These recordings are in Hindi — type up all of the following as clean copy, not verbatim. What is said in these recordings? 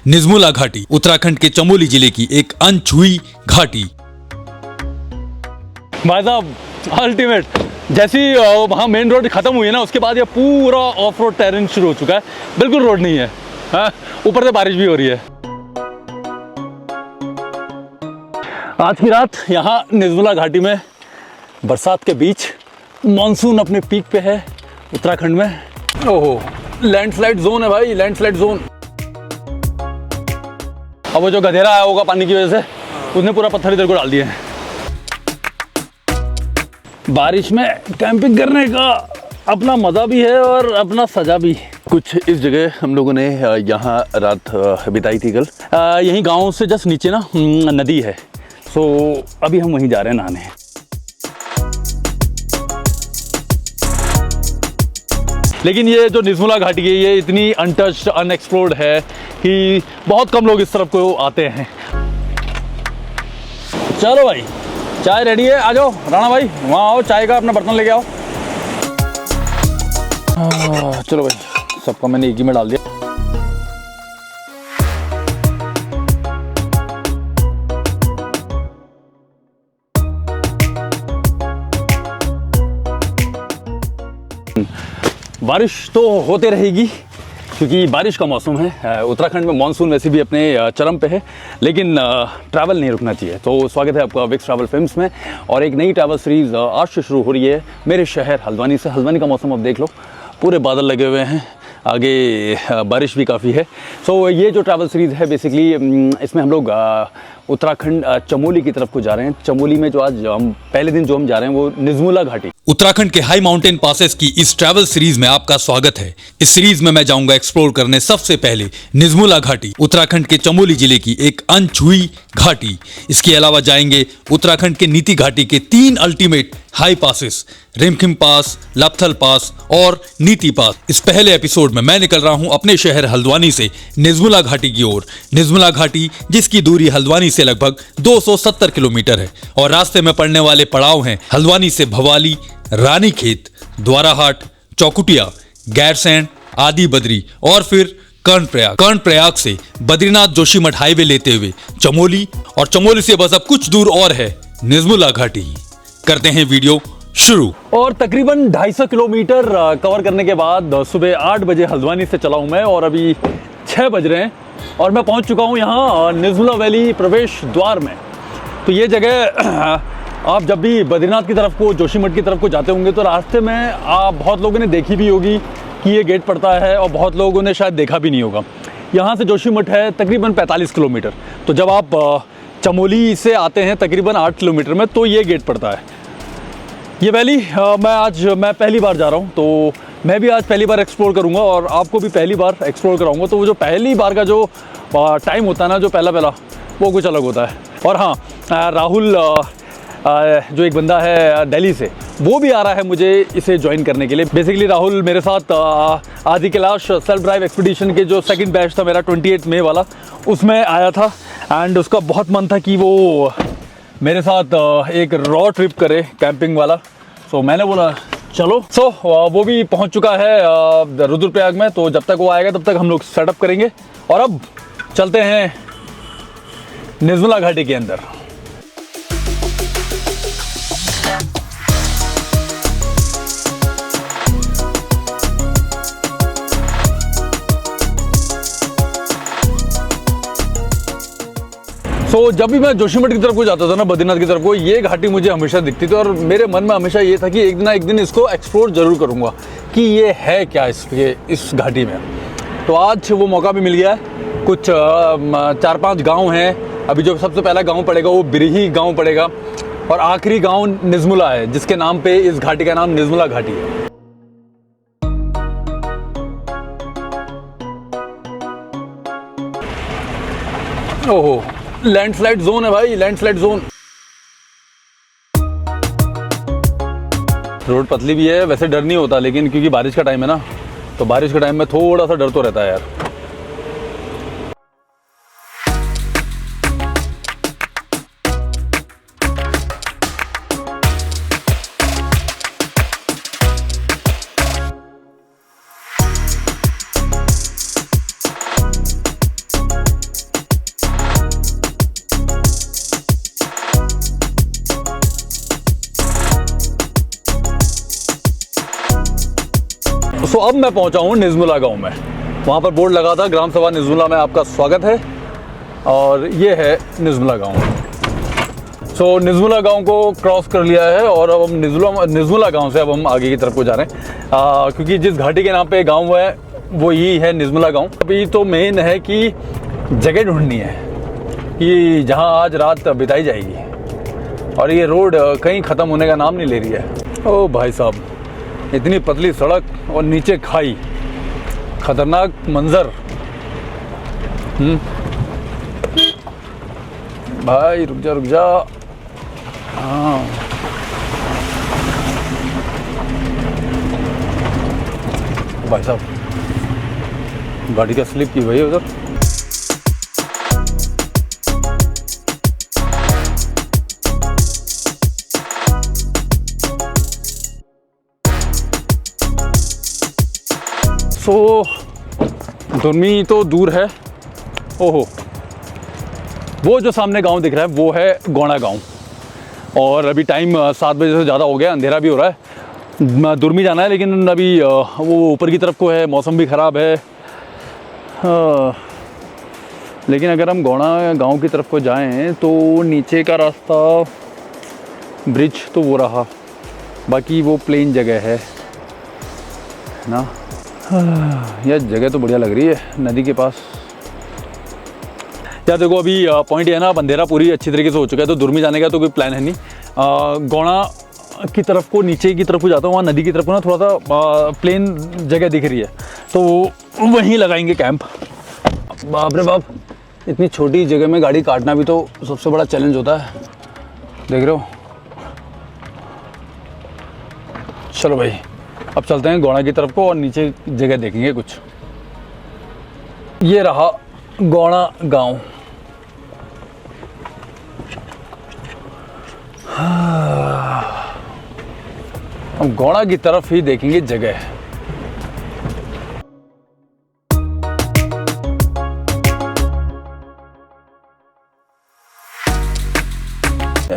निजमुला घाटी, उत्तराखंड के चमोली जिले की एक अनछुई घाटी। भाई साहब अल्टीमेट, जैसी वहाँ मेन रोड खत्म हुई है ना, उसके बाद ये पूरा ऑफ रोड टेरेन शुरू हो चुका है। बिल्कुल रोड नहीं है, हाँ, ऊपर से बारिश भी हो रही है। आज की रात यहाँ निजमुला घाटी में बरसात के बीच, मॉनसून अपने पीक पे है उत्तराखंड में। ओहो, लैंडस्लाइड जोन है भाई, लैंडस्लाइड जोन। अब वो जो गधेरा आया होगा पानी की वजह से, उसने पूरा पत्थर इधर को डाल दिए हैं। बारिश में कैंपिंग करने का अपना मज़ा भी है और अपना सजा भी। कुछ इस जगह हम लोगों ने यहाँ रात बिताई थी कल। यहीं गांव से जस्ट नीचे ना नदी है, सो अभी हम वहीं जा रहे हैं नहाने। लेकिन ये जो निजमुला घाटी है ये इतनी अनटच्ड, अनएक्सप्लोर्ड है कि बहुत कम लोग इस तरफ को आते हैं। चलो भाई, चाय रेडी है, आ जाओ राणा भाई, वहाँ आओ, चाय का अपना बर्तन लेके आओ। चलो भाई, सबका मैंने एक ही में डाल दिया। बारिश तो होते रहेगी क्योंकि बारिश का मौसम है। उत्तराखंड में मॉनसून वैसे भी अपने चरम पे है, लेकिन ट्रैवल नहीं रुकना चाहिए। तो स्वागत है आपका विक्स ट्रैवल फिल्म्स में, और एक नई ट्रैवल सीरीज़ आज से शुरू हो रही है मेरे शहर हल्द्वानी से। हल्द्वानी का मौसम अब देख लो, पूरे बादल लगे हुए हैं, आगे बारिश भी काफ़ी है। सो ये जो ट्रैवल सीरीज़ है बेसिकली, इसमें हम लोग उत्तराखंड चमोली की तरफ को जा रहे हैं। चमोली में जो आज हम पहले दिन जो हम जा रहे हैं वो निजमुला घाटी। उत्तराखंड के हाई माउंटेन पासेस की इस ट्रैवल सीरीज में आपका स्वागत है। इस सीरीज में मैं जाऊंगा एक्सप्लोर करने सबसे पहले निजमुला घाटी, उत्तराखंड के चमोली जिले की एक अनछुई घाटी। इसके अलावा जाएंगे उत्तराखंड के नीति घाटी के 3 अल्टीमेट हाई पासेस, रिमखिम पास, लपथल पास और नीति पास। इस पहले एपिसोड में मैं निकल रहा हूं अपने शहर हल्द्वानी से निजमुला घाटी की ओर। निजमुला घाटी जिसकी दूरी हल्द्वानी से लगभग 270 किलोमीटर है, और रास्ते में पड़ने वाले पड़ाव हैं हल्द्वानी से भवाली, रानीखेत, द्वाराहाट, चौकुटिया, गैरसैंण, आदि बद्री और फिर कर्णप्रयाग। कर्णप्रयाग से बद्रीनाथ जोशीमठ हाईवे लेते हुए चमोली, और चमोली से बस अब कुछ दूर और है निजमुला घाटी। करते हैं वीडियो शुरू। और तकरीबन 250 किलोमीटर कवर करने के बाद सुबह 8 बजे हल्द्वानी से चला हूँ मैं, और अभी 6 बज रहे हैं और मैं पहुँच चुका हूँ यहाँ निजमुला वैली प्रवेश द्वार में। तो ये जगह आप जब भी बद्रीनाथ की तरफ को, जोशीमठ की तरफ को जाते होंगे तो रास्ते में आप बहुत लोगों ने देखी भी होगी कि ये गेट पड़ता है, और बहुत लोगों ने शायद देखा भी नहीं होगा। यहाँ से जोशीमठ है तकरीबन 45 किलोमीटर। तो जब आप चमोली से आते हैं तकरीबन 8 किलोमीटर में, तो ये गेट पड़ता है। ये वैली मैं पहली बार जा रहा हूँ, तो मैं भी आज पहली बार एक्सप्लोर करूँगा और आपको भी पहली बार एक्सप्लोर कराऊँगा। तो वो जो पहली बार का जो टाइम होता है ना, जो पहला वो कुछ अलग होता है। और हाँ, राहुल जो एक बंदा है दिल्ली से, वो भी आ रहा है मुझे इसे ज्वाइन करने के लिए। बेसिकली राहुल मेरे साथ आदि कैलाश सेल्फ ड्राइव एक्सपीडिशन के जो सेकंड बैच था मेरा 28 मई वाला, उसमें आया था, एंड उसका बहुत मन था कि वो मेरे साथ एक रॉ ट्रिप करे कैंपिंग वाला। सो मैंने बोला चलो। वो भी पहुंच चुका है रुद्रप्रयाग में, तो जब तक वो आएगा तब तक हम लोग सेटअप करेंगे, और अब चलते हैं निजमुला घाटी के अंदर। तो जब भी मैं जोशीमठ की तरफ को जाता था ना, बद्रीनाथ की तरफ को, ये घाटी मुझे हमेशा दिखती थी, और मेरे मन में हमेशा ये था कि एक ना एक दिन इसको एक्सप्लोर जरूर करूँगा कि ये है क्या इस घाटी में। तो आज वो मौका भी मिल गया है। कुछ 4-5 गांव हैं। अभी जो सबसे पहला गांव पड़ेगा वो बिरही गांव पड़ेगा, और आखिरी गांव निजमुला है, जिसके नाम पे इस घाटी का नाम निजमुला घाटी है। ओहो, लैंडस्लाइड जोन है भाई, लैंडस्लाइड जोन। रोड पतली भी है, वैसे डर नहीं होता, लेकिन क्योंकि बारिश का टाइम है ना, तो बारिश के टाइम में थोड़ा सा डर तो रहता है यार। सो अब मैं पहुंचा हूं निज़मुला गांव में। वहां पर बोर्ड लगा था ग्राम सभा निज़मुला में आपका स्वागत है, और ये है निज़मुला गांव। सो निज़मुला गांव को क्रॉस कर लिया है और अब हम निज़मुला गांव से अब हम आगे की तरफ को जा रहे हैं, क्योंकि जिस घाटी के नाम पे गांव है वो यही है निज़मुला गांव। अभी तो मेन है कि जगह ढूंढनी है कि जहां आज रात बिताई जाएगी, और ये रोड कहीं ख़त्म होने का नाम नहीं ले रही है। ओ भाई साहब, इतनी पतली सड़क और नीचे खाई, खतरनाक मंजर। भाई रुक जा। हाँ, भाई साहब गाड़ी का स्लिप की हुई है उधर। सो दुर्मी तो दूर है। ओहो, वो जो सामने गांव दिख रहा है वो है गौड़ा गांव, और अभी टाइम 7 बजे से ज़्यादा हो गया, अंधेरा भी हो रहा है। दुर्मी जाना है, लेकिन अभी वो ऊपर की तरफ को है, मौसम भी ख़राब है। लेकिन अगर हम गौड़ा गांव की तरफ को जाएं तो नीचे का रास्ता, ब्रिज तो वो रहा, बाकी वो प्लेन जगह है ना। यह जगह तो बढ़िया लग रही है, नदी के पास। यार देखो, अभी पॉइंट ये है ना, अब अंधेरा पूरी अच्छी तरीके से हो चुका है, तो दुर्मी जाने का तो कोई प्लान है नहीं। गौड़ा की तरफ को, नीचे की तरफ को जाता हूँ, वहाँ नदी की तरफ को ना थोड़ा सा प्लेन जगह दिख रही है, तो वहीं लगाएंगे कैंप। बाप रे बाप, इतनी छोटी जगह में गाड़ी काटना भी तो सबसे बड़ा चैलेंज होता है, देख रहे हो। चलो भाई, अब चलते हैं गौड़ा की तरफ को और नीचे जगह देखेंगे कुछ। ये रहा गौड़ा गांव। हम गौड़ा की तरफ ही देखेंगे जगह।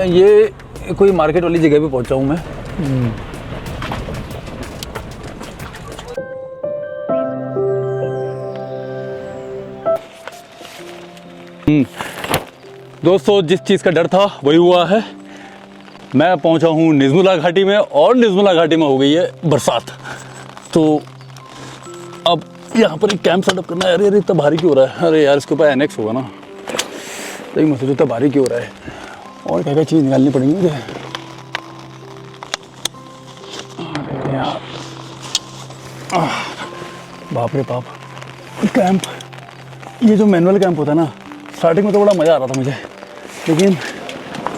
ये कोई मार्केट वाली जगह पे पहुंचा हूं मैं। दोस्तों, जिस चीज़ का डर था वही हुआ है। मैं पहुंचा हूं निज़मुला घाटी में, और निज़मुला घाटी में हो गई है बरसात। तो अब यहाँ पर एक कैंप सेटअप करना है। अरे इतना भारी क्यों हो रहा है? अरे यार, इसके ऊपर एनेक्स होगा ना, तो मैं सोचा इतना भारी क्यों हो रहा है, और क्या क्या चीज़ निकालनी पड़ेगी मुझे। अरे यार, बाप रे बाप, कैंप, ये जो मैनुअल कैंप होता है ना, स्टार्टिंग में तो बड़ा मज़ा आ रहा था मुझे, लेकिन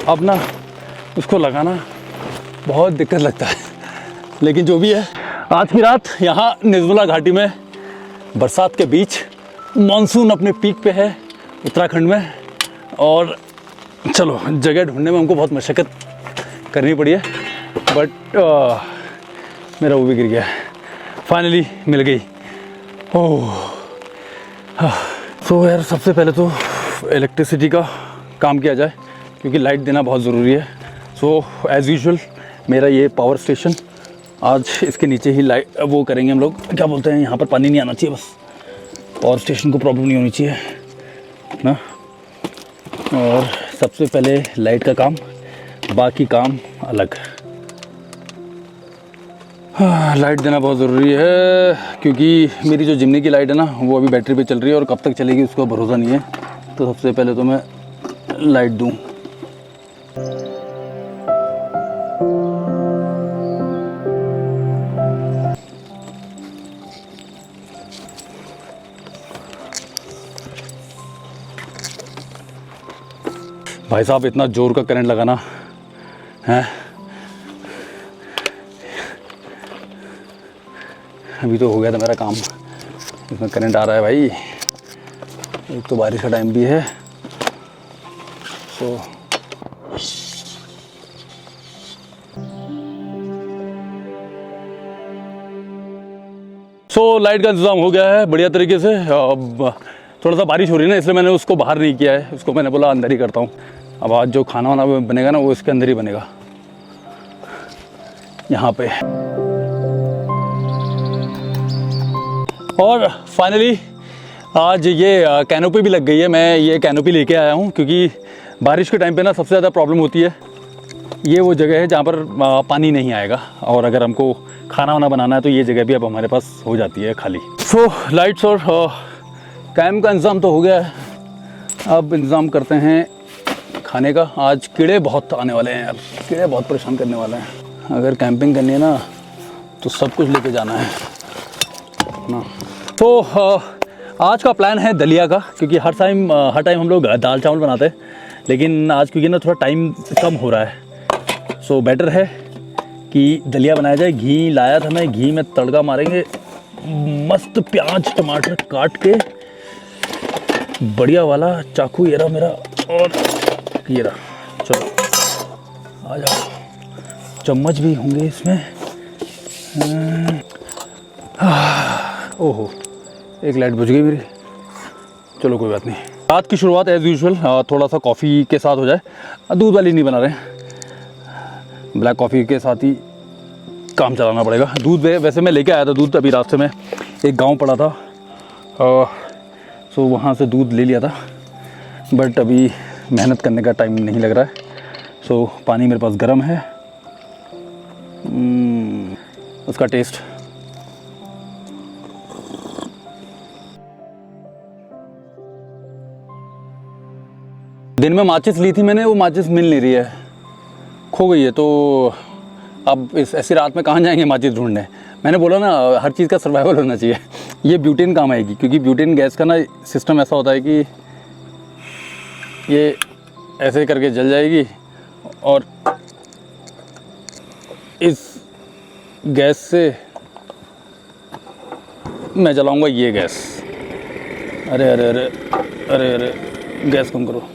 अब ना उसको लगाना बहुत दिक्कत लगता है। लेकिन जो भी है, आज की रात यहाँ निज़मुला घाटी में बरसात के बीच, मानसून अपने पीक पे है उत्तराखंड में, और चलो जगह ढूंढने में हमको बहुत मशक्क़त करनी पड़ी है, बट मेरा वो भी गिर गया, फाइनली मिल गई। ओह, तो यार सबसे पहले तो इलेक्ट्रिसिटी का काम किया जाए, क्योंकि लाइट देना बहुत ज़रूरी है। सो एज़ यूजुअल मेरा ये पावर स्टेशन, आज इसके नीचे ही लाइट वो करेंगे हम लोग, क्या बोलते हैं, यहाँ पर पानी नहीं आना चाहिए, बस पावर स्टेशन को प्रॉब्लम नहीं होनी चाहिए ना। और सबसे पहले लाइट का काम, बाकी काम अलग। लाइट देना बहुत ज़रूरी है, क्योंकि मेरी जो जिमनी की लाइट है ना, वो अभी बैटरी पे चल रही है, और कब तक चलेगी उसका भरोसा नहीं है। तो सबसे पहले तो मैं लाइट दूँ। भाई साहब, इतना जोर का करंट लगाना है, अभी तो हो गया था मेरा काम, इसमें करंट आ रहा है भाई। एक तो बारिश का टाइम भी है, सो लाइट का इंतज़ाम हो गया है बढ़िया तरीके से। अब थोड़ा सा बारिश हो रही है ना, इसलिए मैंने उसको बाहर नहीं किया है, उसको मैंने बोला अंदर ही करता हूँ। अब आज जो खाना वाना बनेगा ना, वो इसके अंदर ही बनेगा, यहाँ पे। और फाइनली आज ये कैनोपी भी लग गई है। मैं ये कैनोपी लेके आया हूँ क्योंकि बारिश के टाइम पे ना सबसे ज़्यादा प्रॉब्लम होती है। ये वो जगह है जहाँ पर पानी नहीं आएगा, और अगर हमको खाना वाना बनाना है तो ये जगह भी अब हमारे पास हो जाती है खाली। सो लाइट्स और कैम्प का इंतज़ाम तो हो गया है, अब इंतज़ाम करते हैं खाने का। आज कीड़े बहुत आने वाले हैं यार, कीड़े बहुत परेशान करने वाले हैं। अगर कैंपिंग करनी है ना तो सब कुछ लेके जाना है ना। तो आज का प्लान है दलिया का, क्योंकि हर टाइम हम लोग दाल चावल बनाते हैं, लेकिन आज क्योंकि ना थोड़ा टाइम कम हो रहा है, सो बेटर है कि दलिया बनाया जाए। घी लाया था मैं, घी में तड़का मारेंगे, मस्त प्याज टमाटर काट के, बढ़िया वाला चाकू ये रहा मेरा, और ये रहा। चलो आ जाओ, चम्मच भी होंगे इसमें। ओहो, एक लाइट बुझ गई मेरी। चलो कोई बात नहीं। रात की शुरुआत एज़ यूजुअल थोड़ा सा कॉफ़ी के साथ हो जाए। दूध वाली नहीं बना रहे, ब्लैक कॉफ़ी के साथ ही काम चलाना पड़ेगा। दूध वैसे मैं लेके आया था दूध, अभी रास्ते में एक गांव पड़ा था, सो वहाँ से दूध ले लिया था, बट अभी मेहनत करने का टाइम नहीं लग रहा है। सो पानी मेरे पास गर्म है, उसका टेस्ट दिन में माचिस ली थी मैंने, वो माचिस मिल नहीं रही है, खो गई है। तो अब इस ऐसी रात में कहाँ जाएंगे माचिस ढूंढने। मैंने बोला ना हर चीज़ का सर्वाइवल होना चाहिए। ये ब्यूटेन काम आएगी, क्योंकि ब्यूटेन गैस का ना सिस्टम ऐसा होता है कि ये ऐसे करके जल जाएगी, और इस गैस से मैं जलाऊंगा ये गैस। अरे अरे अरे अरे अरे, गैस कम करो।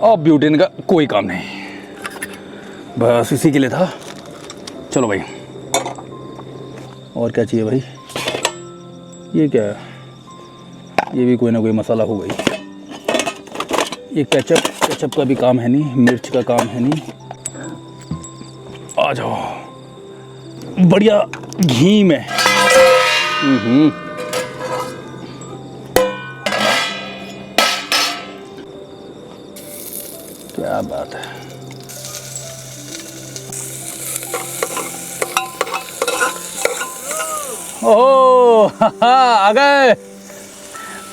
और ब्यूटेन का कोई काम नहीं, बस इसी के लिए था। चलो भाई, और क्या चाहिए भाई? ये क्या है? ये भी कोई ना कोई मसाला हो गई। ये केचप का भी काम है नहीं, मिर्च का काम है नहीं। आ जाओ, बढ़िया घी में। क्या बात है। ओह आ गए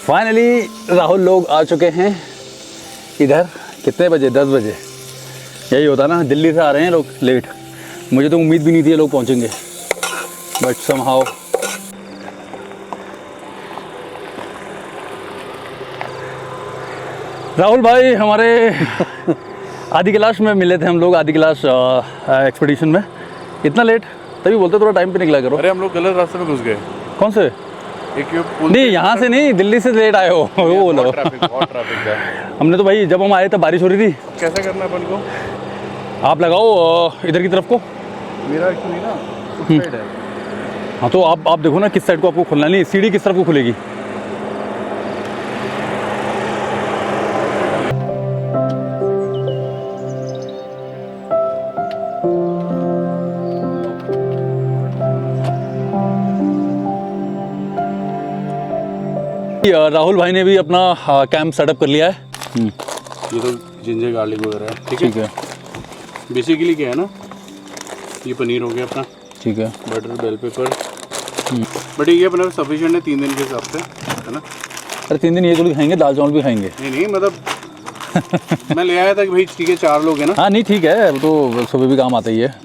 फाइनली। राहुल लोग आ चुके हैं इधर। कितने बजे? 10 बजे। यही होता ना, दिल्ली से आ रहे हैं लोग लेट। मुझे तो उम्मीद भी नहीं थी ये लोग पहुंचेंगे, बट समहाउ। राहुल भाई हमारे आदि कैलाश में मिले थे हम लोग, आदि कैलाश एक्सपीडिशन में। इतना लेट? तभी बोलते थोड़ा टाइम पे निकला करो। अरे हम लोग गलत रास्ते में घुस गए। कौन से? एक ये पुल नहीं, यहाँ से नहीं, दिल्ली से लेट आए हो वो बोलो। बहुत ट्रैफिक है। हमने तो भाई जब हम आए तब बारिश हो रही थी। कैसे करना है अपन को? आप लगाओ इधर की तरफ को। मेरा एक्चुअली ना उस साइड है। हाँ तो आप देखो ना किस साइड को आपको खुलना। नहीं, सीढ़ी किस तरफ को खुलेगी? राहुल भाई ने भी अपना कैंप सेटअप कर लिया है। ये तो जिंजर गार्लिक वगैरह है। ठीक है। बेसिकली क्या है ना, ये पनीर हो गया अपना। ठीक है। Butter, bell pepper. बट ये अपना सफिशिएंट है 3 दिन के हिसाब से, है ना? अरे 3 दिन ये थोड़ी खाएंगे, दाल चावल भी खाएंगे। नहीं मतलब मैं ले आया था कि भाई ठीक है 4 लोग हैं ना। हाँ नहीं ठीक है, वो तो सुबह भी काम आता ही है।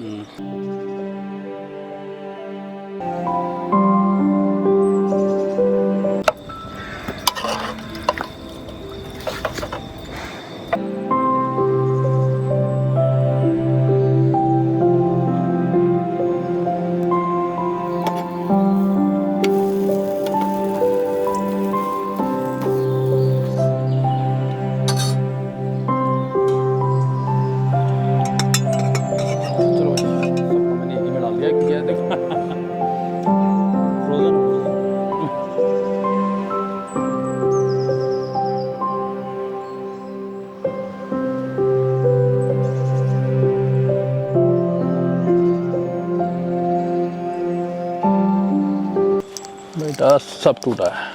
सब टूटा है।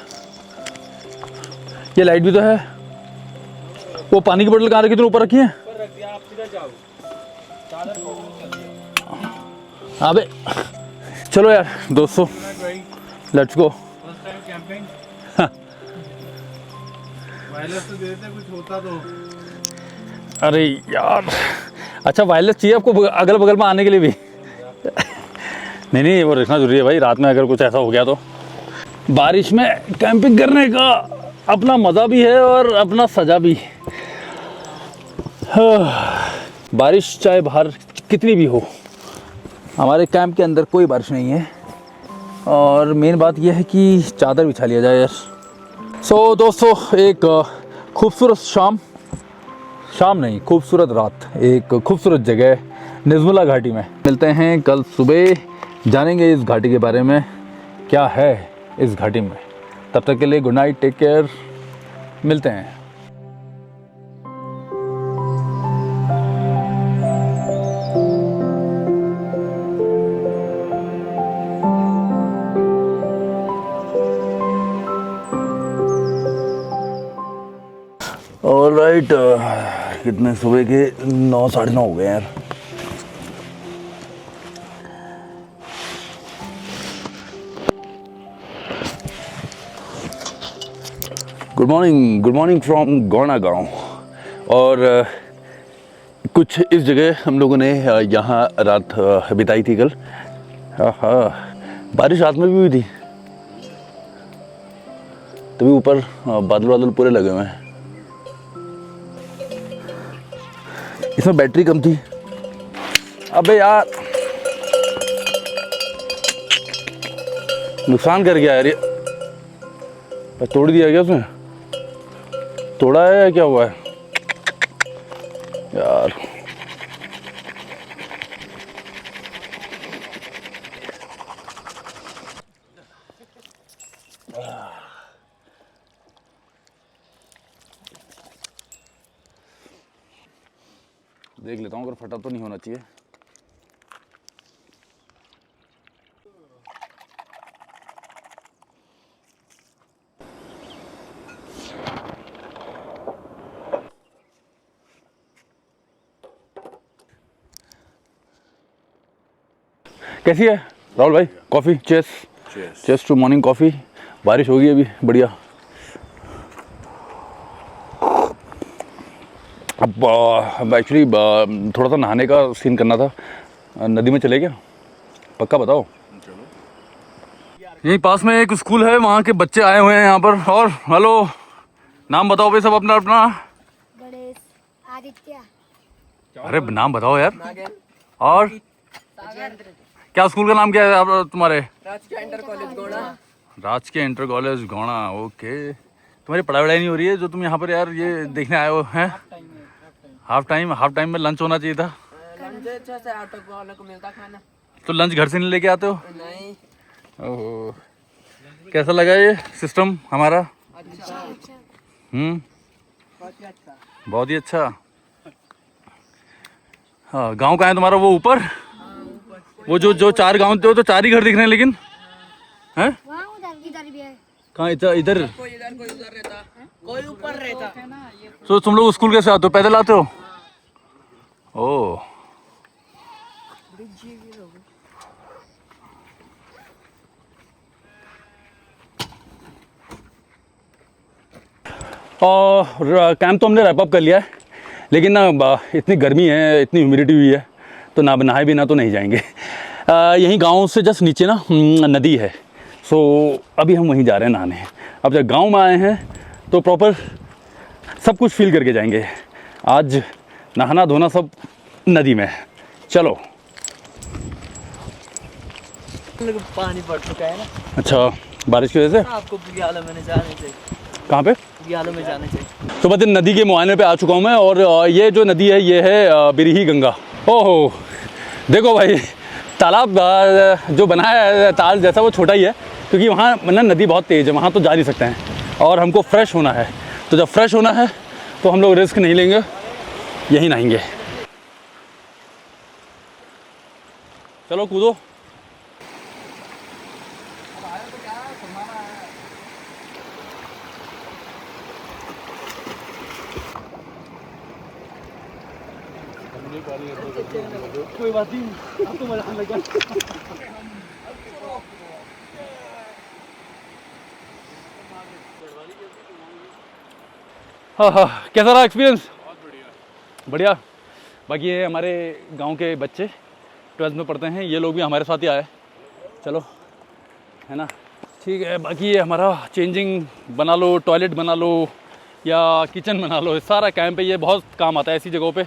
ये लाइट भी तो है। वो पानी की बोतल कहाँ रखी, तुमने ऊपर रखी है? अबे चलो यार दोस्तों, लेट्स गो। वायरलेस तो दे देते कुछ होता तो। अरे यार, अच्छा वायरलेस चाहिए आपको अगल बगल में आने के लिए भी? नहीं नहीं, वो रखना जरूरी है भाई, रात में अगर कुछ ऐसा हो गया तो। बारिश में कैंपिंग करने का अपना मज़ा भी है और अपना सजा भी। बारिश चाहे बाहर कितनी भी हो, हमारे कैंप के अंदर कोई बारिश नहीं है। और मेन बात यह है कि चादर बिछा लिया जाए यार। सो दोस्तों, एक खूबसूरत शाम नहीं, खूबसूरत रात, एक खूबसूरत जगह निज़मुला घाटी में। मिलते हैं कल सुबह, जानेंगे इस घाटी के बारे में, क्या है इस घाटी में। तब तक के लिए गुड नाइट, टेक केयर, मिलते हैं। ऑलराइट, कितने सुबह के 9 साढ़े 9 हो गए यार। गुड मॉर्निंग फ्रॉम गौना गांव। और कुछ इस जगह हम लोगों ने यहाँ रात बिताई थी कल। हाँ, बारिश रात में भी हुई थी, तभी ऊपर बादल पूरे लगे हुए हैं। इसमें बैटरी कम थी। अबे यार, नुकसान कर गया यार ये। तोड़ दिया क्या उसने? तोड़ा है या क्या हुआ है यार? देख लेता हूँ अगर फटा तो नहीं होना चाहिए। कैसी है राहुल भाई कॉफ़ी? चेस टू मॉर्निंग कॉफ़ी। बारिश होगी अभी, बढ़िया। अब एक्चुअली थोड़ा सा नहाने का सीन करना था, नदी में चले क्या? पक्का बताओ। यहीं पास में एक स्कूल है, वहाँ के बच्चे आए हुए हैं यहाँ पर। और हेलो, नाम बताओ भाई सब अपना अपना। गणेश, आदित्य, अरे नाम बताओ यार। और क्या स्कूल का नाम क्या है आप तुम्हारे? राजकीय इंटर कॉलेज गौना। ओके, तुम्हारी पढ़ाई नहीं हो रही है जो तुम यहाँ पर यार ये देखने आए हो हैं? हाफ टाइम में लंच होना चाहिए था। को मिलता खाना तो लंच घर से नहीं लेके आते हो? नहीं। ओहो, कैसा लगा ये सिस्टम हमारा? अच्छा। बहुत ही अच्छा। हाँ, गांव कहाँ है तुम्हारा? वो ऊपर, वो जो 4 गांव थे, वो तो 4 ही घर दिख रहे हैं, लेकिन हैं वहाँ इधर भी है। कहाँ? इधर कोई इधर कोई उधर रहता, कोई ऊपर रहता। तो तुम लोग स्कूल कैसे आते हो? पैदल आते हो? ओह, और कैंप तो हमने रैप अप कर लिया है, लेकिन ना इतनी गर्मी है, इतनी ह्यूमिडिटी हुई है, तो ना नहाए बिना तो नहीं जाएंगे। यहीं गांव से जस्ट नीचे ना नदी है, सो अभी हम वहीं जा रहे हैं नहाने। अब जब गांव में आए हैं तो प्रॉपर सब कुछ फील करके जाएंगे। आज नहाना धोना सब नदी में। चलो। पानी पड़ चुका है ना। अच्छा, बारिश की वजह से आपको बुग्यालों में जाने चाहिए। कहाँ पे? बुग्यालों में जाने चाहिए। तो बस नदी के मुआयने पे आ चुका हूँ मैं, और ये जो नदी है ये है बिरही गंगा। ओहो, देखो भाई, तालाब जो बनाया है ताल जैसा, वो छोटा ही है, क्योंकि वहाँ ना नदी बहुत तेज़ है, वहाँ तो जा नहीं सकते हैं। और हमको फ्रेश होना है, तो जब फ्रेश होना है तो हम लोग रिस्क नहीं लेंगे, यहीं नहाएंगे। चलो कूदो। कोई बात नहीं, आपको मजा आने लगा। हाँ हाँ, कैसा रहा एक्सपीरियंस? बढ़िया। बाकी ये हमारे गांव के बच्चे 12th में पढ़ते हैं, ये लोग भी हमारे साथ ही आए। चलो, है ना, ठीक है। बाकी ये हमारा चेंजिंग बना लो, टॉयलेट बना लो या किचन बना लो, सारा कैंप पे ये बहुत काम आता है। ऐसी जगहों पे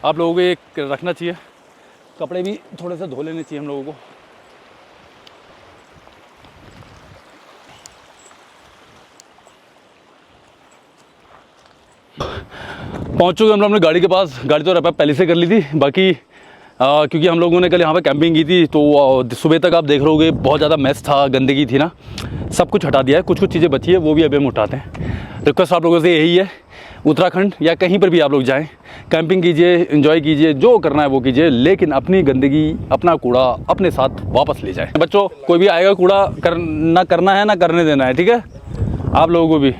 आप लोगों को ये रखना चाहिए। कपड़े भी थोड़े से धो लेने चाहिए हम लोगों को। पहुंच चुके हम लोग अपने गाड़ी के पास। गाड़ी तो रैप पहले से कर ली थी। बाकी क्योंकि हम लोगों ने कल यहाँ पे कैंपिंग की थी तो सुबह तक आप देख रहोगे बहुत ज़्यादा मेस था, गंदगी थी ना, सब कुछ हटा दिया है। कुछ चीज़ें बची है वो भी अभी हम उठाते हैं। रिक्वेस्ट आप लोगों से यही है, उत्तराखंड या कहीं पर भी आप लोग जाएं, कैंपिंग कीजिए, एंजॉय कीजिए, जो करना है वो कीजिए, लेकिन अपनी गंदगी, अपना कूड़ा अपने साथ वापस ले जाएं। बच्चों, कोई भी आएगा कूड़ा ना करना है ना करने देना है, ठीक है, आप लोगों को भी।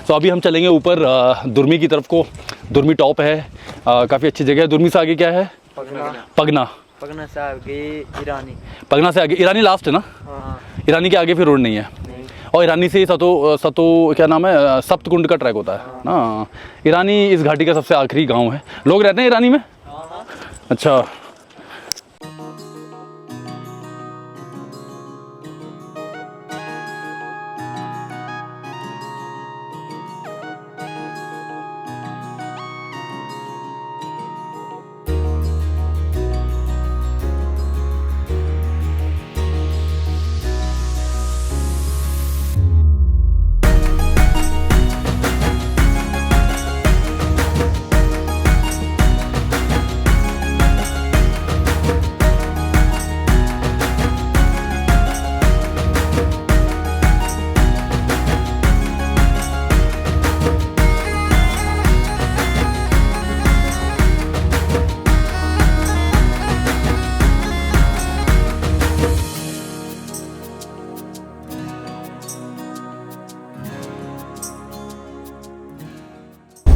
तो अभी हम चलेंगे ऊपर दुर्मी की तरफ को। दुर्मी टॉप है, काफ़ी अच्छी जगह है। दुर्मी से आगे क्या है? पगना। पगना से आगे ईरानी। पगना से आगे ईरानी लास्ट है ना? हाँ। ईरानी के आगे फिर रोड नहीं है। और ईरानी से ही सतो क्या नाम है, सप्तकुंड का ट्रैक होता है ना। ईरानी इस घाटी का सबसे आखिरी गांव है। लोग रहते हैं ईरानी में? अच्छा।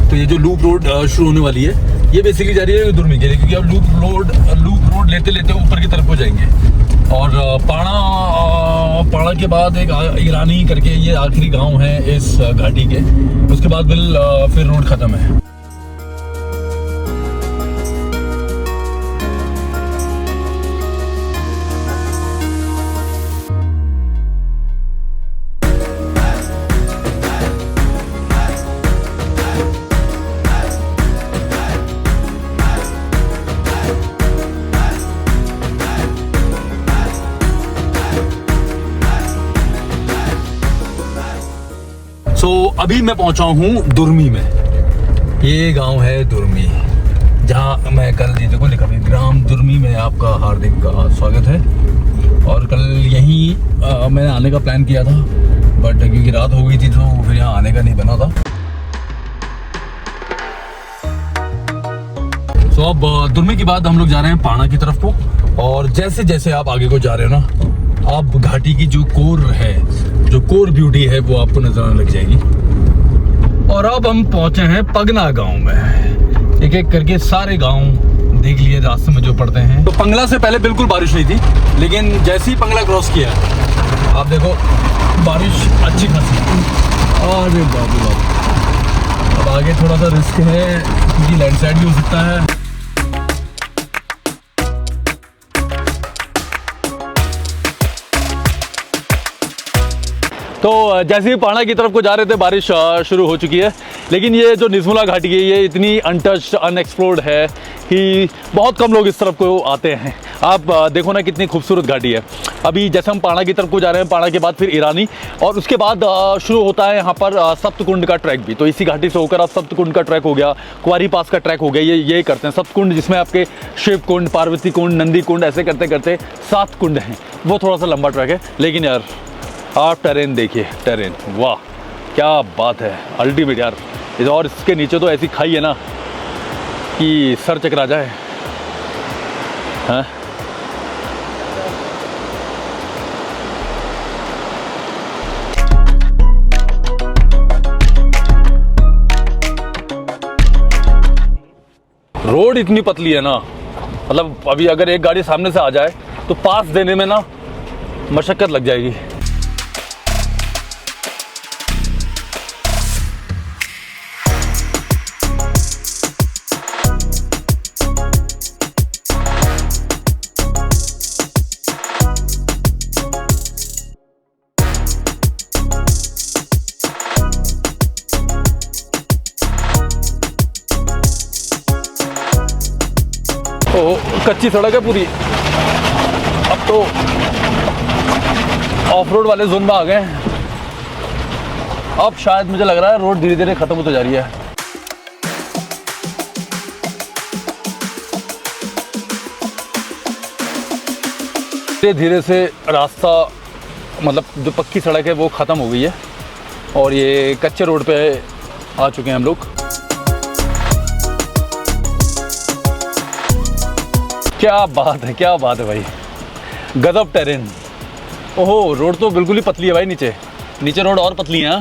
तो ये जो लूप रोड शुरू होने वाली है, ये बेसिकली जा रही है दुर्मी के लिए, क्योंकि अब लूप रोड लेते लेते ऊपर की तरफ हो जाएंगे। और पाड़ा के बाद एक ईरानी करके ये आखिरी गांव है इस घाटी के। उसके बाद फिर रोड ख़त्म है। तो अभी मैं पहुंचा हूँ दुर्मी में। ये गांव है दुर्मी, जहाँ मैं कल जी देखो लिखा भी ग्राम दुर्मी में आपका हार्दिक स्वागत है। और कल यहीं मैंने आने का प्लान किया था, बट क्योंकि रात हो गई थी तो फिर यहाँ आने का नहीं बना था। तो अब दुर्मी के बाद हम लोग जा रहे हैं पाणा की तरफ को। और जैसे जैसे आप आगे को जा रहे हो ना, आप घाटी की जो कोर है, जो कोर ब्यूटी है, वो आपको नजर आने लग जाएगी। और अब हम पहुंचे हैं पगना गांव में। एक एक करके सारे गांव देख लिए रास्ते में जो पड़ते हैं। तो पंगला से पहले बिल्कुल बारिश नहीं थी, लेकिन जैसे ही पंगला क्रॉस किया आप देखो बारिश अच्छी खासी। अरे बाप रे बाप। अब आगे थोड़ा सा रिस्क है क्योंकि लैंडस्लाइड भी हो सकता है। तो जैसे ही पाणा की तरफ को जा रहे थे बारिश शुरू हो चुकी है। लेकिन ये जो निज़मुला घाटी है ये इतनी अनटच्ड, अनएक्सप्लोर्ड है कि बहुत कम लोग इस तरफ को आते हैं। आप देखो ना कितनी खूबसूरत घाटी है। अभी जैसे हम पाणा की तरफ को जा रहे हैं, पाणा के बाद फिर ईरानी, और उसके बाद शुरू होता है यहाँ पर सप्तकुंड का ट्रैक भी। तो इसी घाटी से होकर आप सप्तकुंड का ट्रैक हो गया, कुंवारी पास का ट्रैक हो गया, ये करते हैं सप्तकुंड, जिसमें आपके शिव कुंड, पार्वती कुंड, नंदी कुंड, ऐसे करते करते 7 कुंड हैं। वो थोड़ा सा लंबा ट्रैक है, लेकिन यार आप टेरेन देखिए, टेरेन, वाह क्या बात है, अल्टीमेट यार। और इसके नीचे तो ऐसी खाई है ना कि सर चकरा जाए। हाँ रोड इतनी पतली है ना, मतलब अभी अगर एक गाड़ी सामने से आ जाए तो पास देने में ना मशक्कत लग जाएगी। तो कच्ची सड़क है पूरी। अब तो ऑफ रोड वाले जोन में आ गए हैं। अब शायद मुझे लग रहा है रोड धीरे धीरे खत्म होती जा रही है। धीरे धीरे से रास्ता, मतलब जो पक्की सड़क है वो ख़त्म हो गई है और ये कच्चे रोड पे आ चुके हैं हम लोग। क्या बात है, क्या बात है भाई, गजब टेरेन। ओहो, रोड तो बिल्कुल ही पतली है भाई, नीचे रोड और पतली है।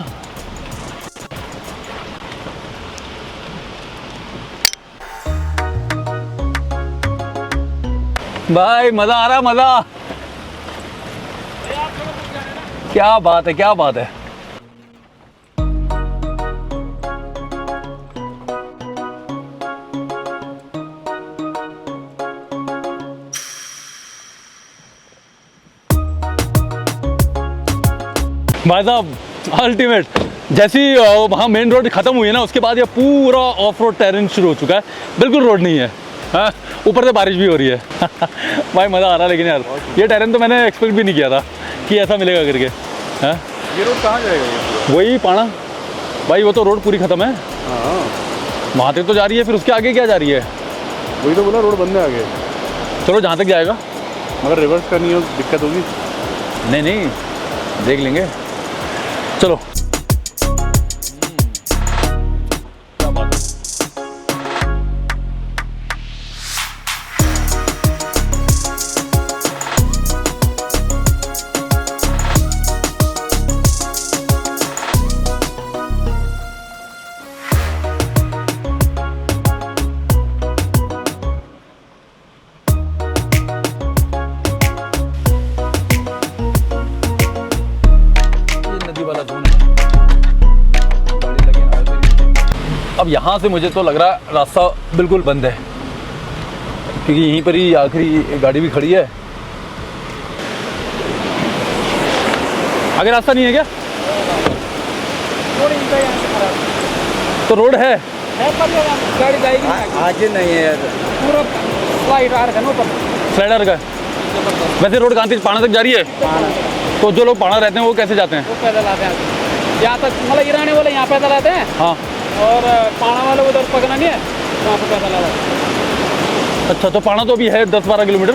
भाई मजा आ रहा है, मजा। क्या बात है, क्या बात है। भाई साहब अल्टीमेट, जैसी वहाँ मेन रोड खत्म हुई है ना, उसके बाद ये पूरा ऑफ रोड टेरेन शुरू हो चुका है। बिल्कुल रोड नहीं है, ऊपर से बारिश भी हो रही है। भाई मज़ा आ रहा है। लेकिन यार ये टेरेन तो मैंने एक्सपेक्ट भी नहीं किया था कि ऐसा मिलेगा करके। ये रोड कहाँ जाएगा? वही पाना भाई, वो तो रोड पूरी ख़त्म है, वहाँ तक तो जा रही है, फिर उसके आगे क्या जा रही है? वही तो बोला, रोड बंद है आगे। चलो जहाँ तक जाएगा, मगर रिवर्स करनी हो दिक्कत होगी। नहीं देख लेंगे, चलो। अब यहाँ से मुझे तो लग रहा है रास्ता बिल्कुल बंद है, क्योंकि यहीं पर ही आखिरी गाड़ी भी खड़ी है। आगे रास्ता नहीं है क्या? तो रोड है पर गाड़ी जाएगी आज नहीं है, पूरा स्लाइडर का। वैसे रोड कहाँ पाना तक जा रही है? तो जो लोग पाना रहते हैं वो कैसे जाते हैं? वो पैदल आते हैं यहाँ तक, मतलब ईरानी वाले यहाँ पैदल आते हैं। हाँ, और पाना वाले उधर पकड़ा नहीं है, वहाँ पे पैदल आते हैं। अच्छा, तो पाना तो अभी है 10-12 किलोमीटर,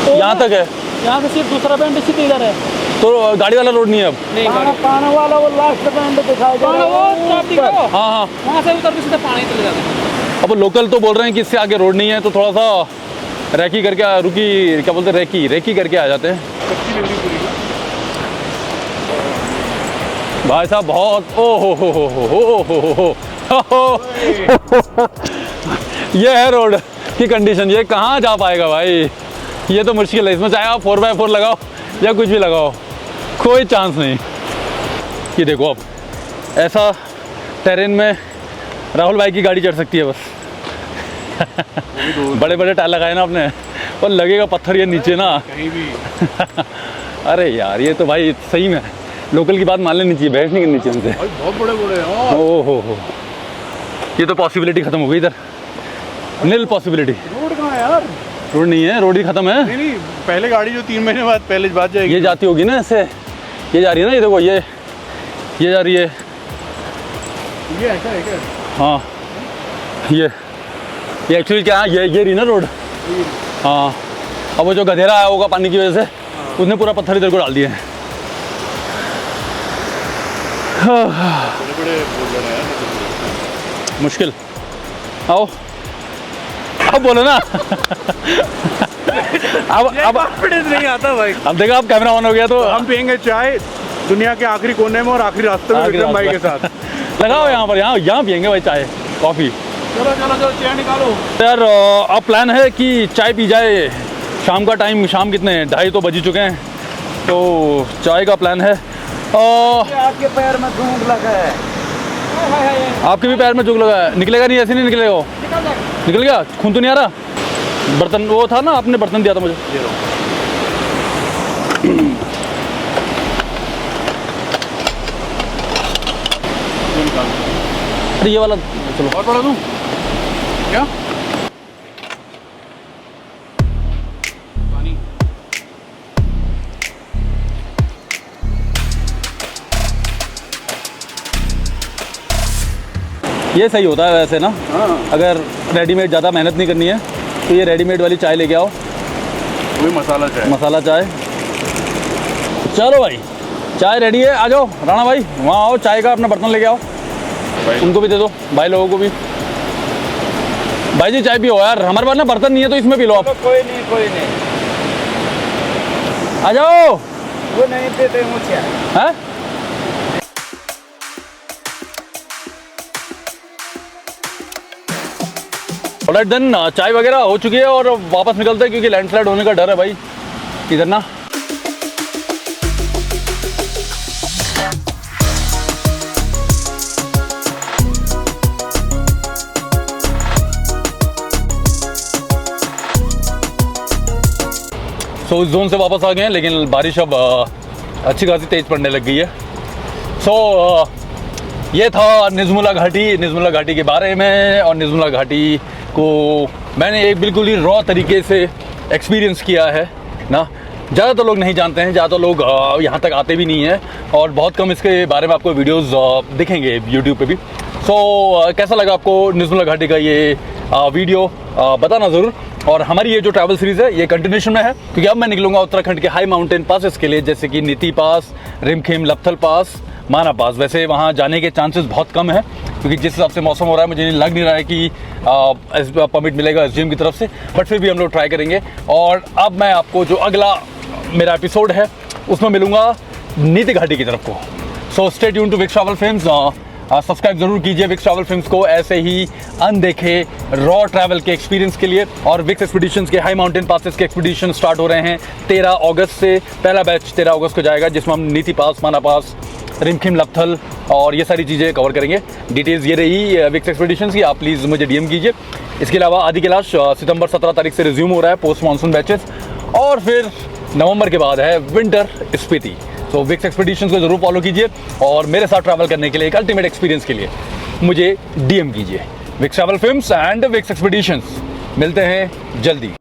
तो यहाँ तक है। यहाँ से सिर्फ दूसरा बैंड सिर्फ इधर है, तो गाड़ी वाला रोड नहीं है अब? नहीं, पाना वाला वो लास्ट बैंड दिखाई दे रहा है। हाँ, वहाँ से उतर के सीधा पानी चले जाते हैं। अब लोकल तो बोल रहे हैं कि इससे आगे रोड नहीं है, तो थोड़ा सा रेकी करके क्या बोलते हैं, रेकी करके आ जाते हैं। भाई साहब बहुत, ओ हो ये है रोड की कंडीशन। ये कहाँ जा पाएगा भाई, ये तो मुश्किल है। इसमें चाहे आप 4x4 लगाओ या कुछ भी लगाओ, कोई चांस नहीं। ये देखो, अब ऐसा टेरेन में राहुल भाई की गाड़ी चढ़ सकती है बस। बड़े बड़े टायर लगाए ना आपने, और लगेगा पत्थर ये नीचे ना कहीं भी। अरे यार, ये तो भाई सही में लोकल की बात मान लेनी चाहिए, बहस नहीं करनी चाहिए उनसे। बहुत बड़े बड़े हैं। ओ हो, ये तो पॉसिबिलिटी खत्म हो गई इधर, नील पॉसिबिलिटी। रोड कहाँ है यार? रोड नहीं है, रोड ही खत्म है। नहीं, पहले गाड़ी जो 3 महीने बाद पहले बात जाएगी, ये जाती होगी ना ऐसे, ये जा रही है ना, ये देखो, ये जा रही है। ये ऐसा है क्या? हाँ, ये एक्चुअली क्या है, ये रही ना रोड। हाँ, अब वो जो गधेरा आया होगा पानी की वजह से, उसने पूरा पत्थर इधर को डाल दिए हैं। बड़े बोल रहे हैं मुश्किल। आओ, अब बोलो ना। अब कॉन्फिडेंस नहीं आता भाई। अब देखो, आप कैमरा ऑन हो गया तो हम पियेंगे चाय दुनिया के आखिरी कोने में और आखिरी रास्ते में विक्रम भाई के साथ। लगाओ यहाँ पर, यहाँ पियेंगे भाई चाय कॉफ़ी। चलो चलो चलो चेयर निकालो। यार अब प्लान है कि चाय पी जाए। शाम का टाइम, शाम कितने 2:30 तो बज ही चुके हैं, तो चाय का प्लान है। आपके पैर में धूप लगा है। आपके भी पैर में जुग लगा है, निकलेगा नहीं, ऐसे नहीं निकलेगा वो। निकल गया, खून तो नहीं आ रहा। बर्तन वो था ना, आपने बर्तन दिया था मुझे। अरे ये वाला चलो। और पढ़ा दूँ क्या? पानी। ये सही होता है वैसे ना, हाँ अगर रेडीमेड ज़्यादा मेहनत नहीं करनी है तो ये रेडीमेड वाली चाय लेके आओ, वही मसाला चाय। मसाला चाय। चलो भाई, चाय रेडी है, आ जाओ राणा भाई, वहाँ आओ, चाय का अपना बर्तन लेके आओ, भाई उनको भी दे दो, भाई लोगों को भी। भाई जी चाय पियो यार, हमारे पास ना बर्तन नहीं है तो इसमें पी लो आप। कोई नहीं कोई नहीं, आ जाओ। वो नहीं देते मुझे। हैं? ऑलराइट देन, चाय वगैरह हो चुकी है और वापस निकलते हैं क्योंकि लैंडस्लाइड होने का डर है भाई इधर ना। सो इस जोन से वापस आ गए हैं, लेकिन बारिश अब अच्छी खासी तेज़ पड़ने लग गई है। सो ये था निज़मुला घाटी, निज़मुला घाटी के बारे में। और निज़मुला घाटी को मैंने एक बिल्कुल ही रॉ तरीके से एक्सपीरियंस किया है ना। ज़्यादातर लोग नहीं जानते हैं, ज़्यादातर लोग यहाँ तक आते भी नहीं हैं और बहुत कम इसके बारे में आपको वीडियोस दिखेंगे यूट्यूब पे भी। सो कैसा लगा आपको निज़मुला घाटी का ये वीडियो, बताना ज़रूर। और हमारी ये जो ट्रैवल सीरीज़ है ये कंटिन्यूशन में है, क्योंकि अब मैं निकलूंगा उत्तराखंड के हाई माउंटेन पासेस के लिए, जैसे कि नीति पास, रिमखिम, लपथल पास, माना पास। वैसे वहाँ जाने के चांसेस बहुत कम है क्योंकि जिस हिसाब से मौसम हो रहा है मुझे लग नहीं रहा है कि परमिट मिलेगा एसडीएम की तरफ से, बट फिर भी हम लोग ट्राई करेंगे। और अब मैं आपको जो अगला मेरा एपिसोड है उसमें मिलूंगा नीति घाटी की तरफ को। So stay tune to Vicks travel films, subscribe जरूर कीजिए विक्स ट्रैवल फिल्म्स को ऐसे ही अनदेखे रॉ ट्रैवल के एक्सपीरियंस के लिए। और विक्स एक्सपीडिशंस के हाई माउंटेन पासेस के एक्सपीडिशन स्टार्ट हो रहे हैं 13 अगस्त से। पहला बैच 13 अगस्त को जाएगा, जिसमें हम नीति पास, माना पास, रिमखिम, लपथल और ये सारी चीज़ें कवर करेंगे। डिटेल्स ये रही विक्स एक्सपीडिशंस की, आप प्लीज़ मुझे डीएम कीजिए। इसके अलावा आदि कैलाश सितंबर 17 तारीख से रिज्यूम हो रहा है, पोस्ट मानसून बैचेस। और फिर नवंबर के बाद है विंटर स्पीति। तो विक्स एक्सपीडिशंस को जरूर फॉलो कीजिए और मेरे साथ ट्रैवल करने के लिए, एक अल्टीमेट एक्सपीरियंस के लिए मुझे डीएम कीजिए। Vicks travel films and Vicks expeditions, मिलते हैं जल्दी।